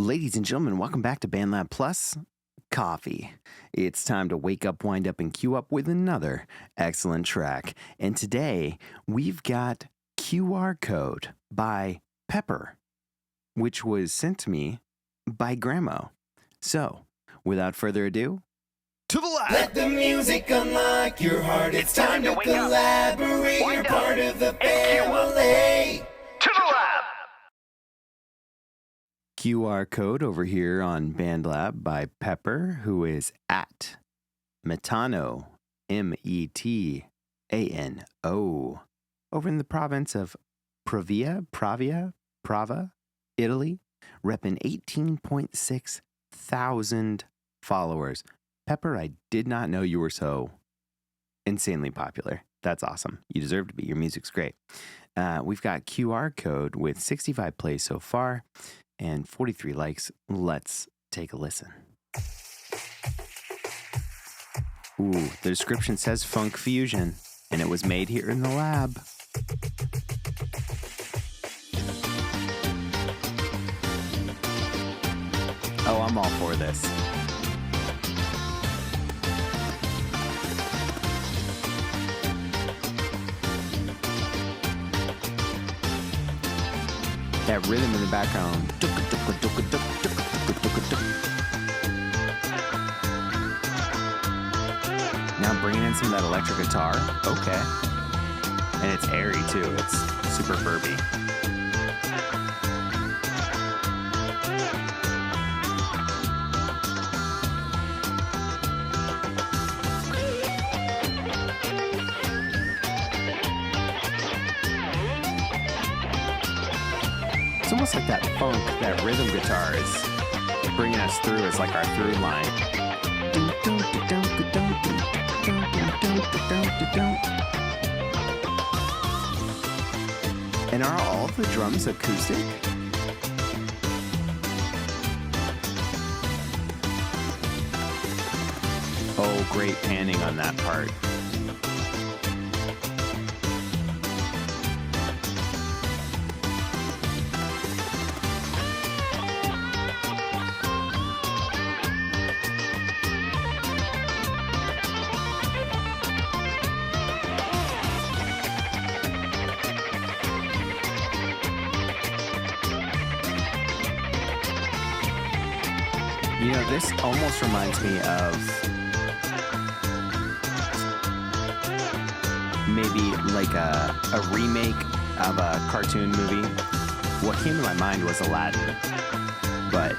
Ladies and gentlemen, welcome back to BANDLAB Plus Coffee. It's time to wake up, wind up, and queue up with another excellent track. And today, we've got QR Code by Pepper, which was sent to me by Grandma. So, without further ado, to the lab! Let the music unlock your heart. It's time to collaborate. You're part of the family. To the lab! QR Code over here on BANDLAB by Pepper, who is at Metano, Metano, over in the province of Prava, Italy, repping 18.6 thousand followers. Pepper, I did not know you were so insanely popular. That's awesome. You deserve to be. Your music's great. We've got QR Code with 65 plays so far and 43 likes. Let's take a listen. Ooh, the description says funk fusion, and it was made here in the lab. Oh, I'm all for this. That rhythm in the background. Now bringing in some of that electric guitar. Okay. And it's airy too. It's super burby. It's almost like that funk, that rhythm guitar is bringing us through as like our through line. And are all the drums acoustic? Oh, great panning on that part. You know, this almost reminds me of maybe like a remake of a cartoon movie. What came to my mind was Aladdin, but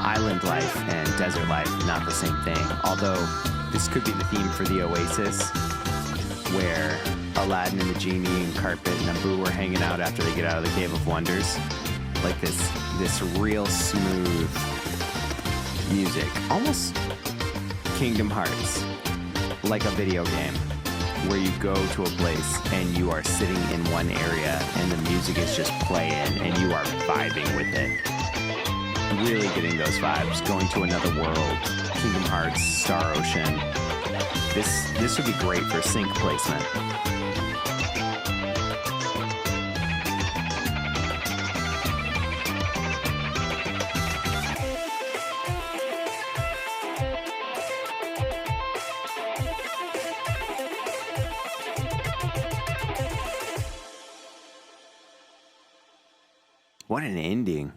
island life and desert life, not the same thing. Although this could be the theme for the Oasis, where Aladdin and the genie and Carpet and Abu were hanging out after they get out of the Cave of Wonders. Like this real smooth music, almost Kingdom Hearts, like a video game where you go to a place and you are sitting in one area and the music is just playing and you are vibing with it. Really getting those vibes, going to another world, Kingdom Hearts, Star Ocean. This would be great for sync placement. What an ending.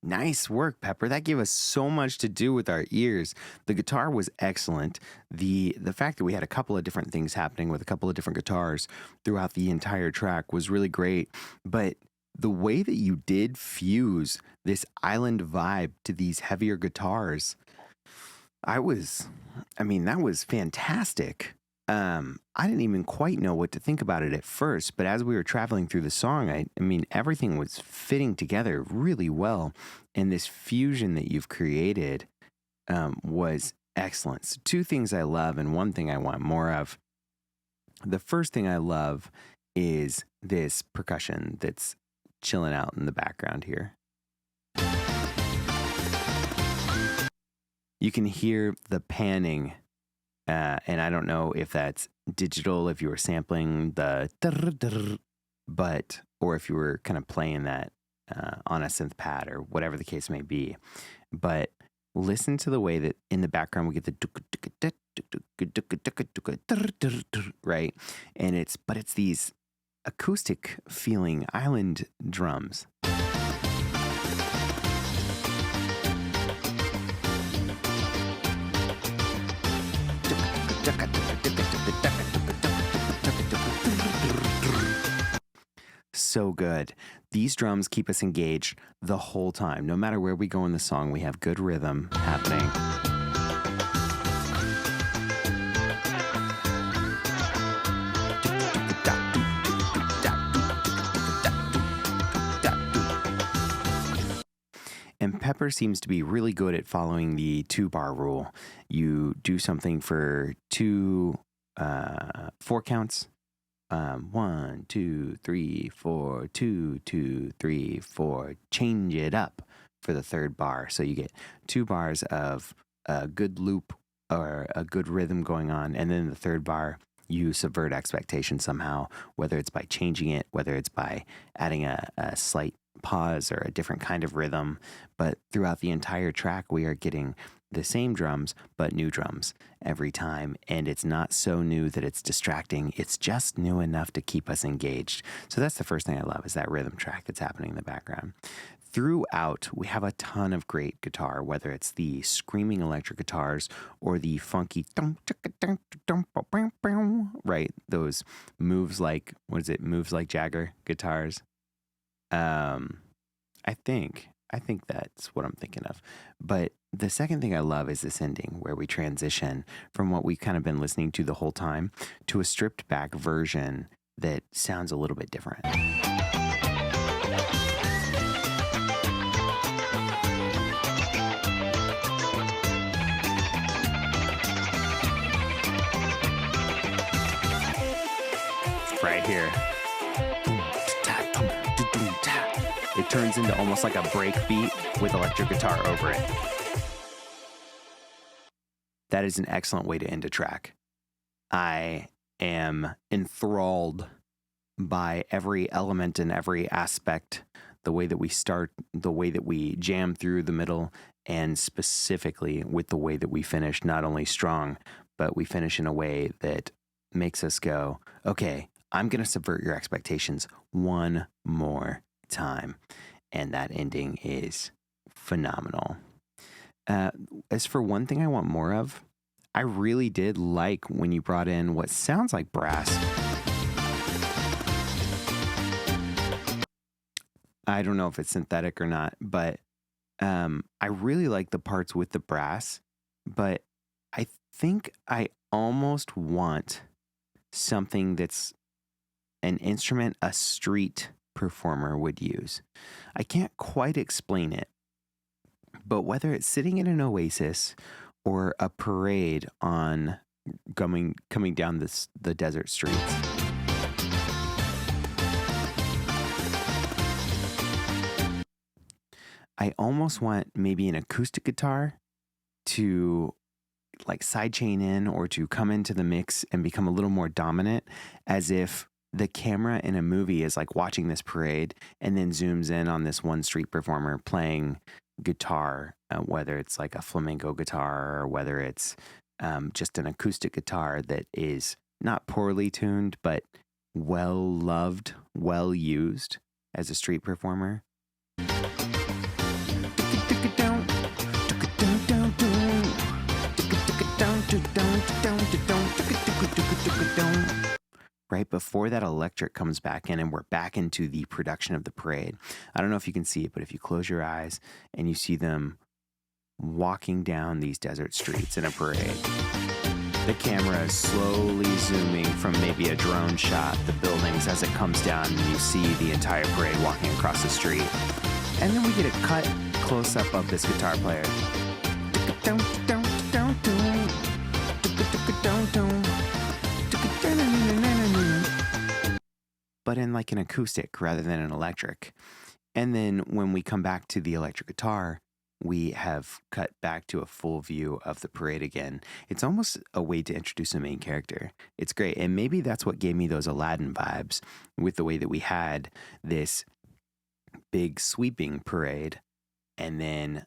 Nice work, Pepper. That gave us so much to do with our ears. The guitar was excellent. The fact that we had a couple of different things happening with a couple of different guitars throughout the entire track was really great. But the way that you did fuse this island vibe to these heavier guitars, that was fantastic. I didn't even quite know what to think about it at first, but as we were traveling through the song, I mean, everything was fitting together really well, and this fusion that you've created was excellent. So two things I love and one thing I want more of. The first thing I love is this percussion that's chilling out in the background here. You can hear the panning. And I don't know if that's digital, if you were sampling the but, or if you were kind of playing that on a synth pad or whatever the case may be. But listen to the way that in the background we get the right, and it's these acoustic feeling island drums. So good. These drums keep us engaged the whole time. No matter where we go in the song, we have good rhythm happening. And Pepper seems to be really good at following the 2-bar rule. You do something for 4 counts. 1, 2, 3, 4, 2, 2, 3, 4. Change it up for the 3rd bar. So you get 2 bars of a good loop or a good rhythm going on. And then the 3rd bar, you subvert expectations somehow, whether it's by changing it, whether it's by adding a slight pause or a different kind of rhythm. But throughout the entire track, we are getting the same drums, but new drums every time. And it's not so new that it's distracting. It's just new enough to keep us engaged. So that's the first thing I love, is that rhythm track that's happening in the background. Throughout, we have a ton of great guitar, whether it's the screaming electric guitars or the funky, right? Those moves like, moves like Jagger guitars. I think that's what I'm thinking of. But the second thing I love is this ending where we transition from what we've kind of been listening to the whole time to a stripped back version that sounds a little bit different. Right here. It turns into almost like a break beat with electric guitar over it. That is an excellent way to end a track. I am enthralled by every element and every aspect, the way that we start, the way that we jam through the middle, and specifically with the way that we finish, not only strong, but we finish in a way that makes us go, okay, I'm going to subvert your expectations one more time. And that ending is phenomenal. As for one thing I want more of, I really did like when you brought in what sounds like brass. I don't know if it's synthetic or not, but I really like the parts with the brass, but I think I almost want something that's an instrument a street performer would use. I can't quite explain it, but whether it's sitting in an oasis or a parade on coming down the desert streets, I almost want maybe an acoustic guitar to like sidechain in or to come into the mix and become a little more dominant, as if the camera in a movie is like watching this parade and then zooms in on this one street performer playing guitar, whether it's like a flamenco guitar or whether it's just an acoustic guitar that is not poorly tuned, but well loved, well used as a street performer. Right before that electric comes back in and we're back into the production of the parade. I don't know if you can see it, but if you close your eyes and you see them walking down these desert streets in a parade, the camera is slowly zooming from maybe a drone shot, the buildings as it comes down, and you see the entire parade walking across the street. And then we get a cut close up of this guitar player. But in like an acoustic rather than an electric. And then when we come back to the electric guitar, we have cut back to a full view of the parade again. It's almost a way to introduce a main character. It's great. And maybe that's what gave me those Aladdin vibes, with the way that we had this big sweeping parade and then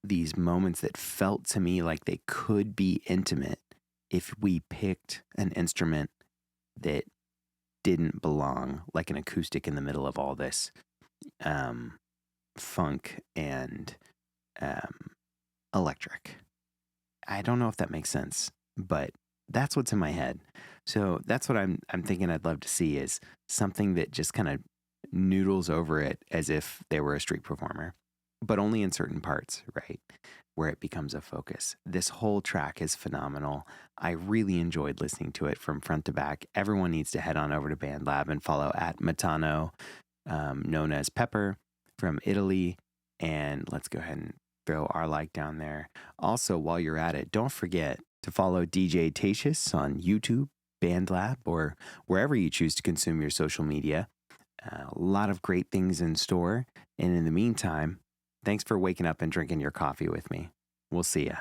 these moments that felt to me like they could be intimate if we picked an instrument that didn't belong, like an acoustic in the middle of all this funk and electric. I don't know if that makes sense, but that's what's in my head. So that's what I'm thinking I'd love to see, is something that just kind of noodles over it as if they were a street performer, but only in certain parts, right? Where it becomes a focus. This whole track is phenomenal. I really enjoyed listening to it from front to back. Everyone needs to head on over to BandLab and follow at Matano, known as Pepper, from Italy. And let's go ahead and throw our like down there. Also, while you're at it, don't forget to follow DJTatious on YouTube, BandLab, or wherever you choose to consume your social media. A lot of great things in store. And in the meantime, thanks for waking up and drinking your coffee with me. We'll see ya.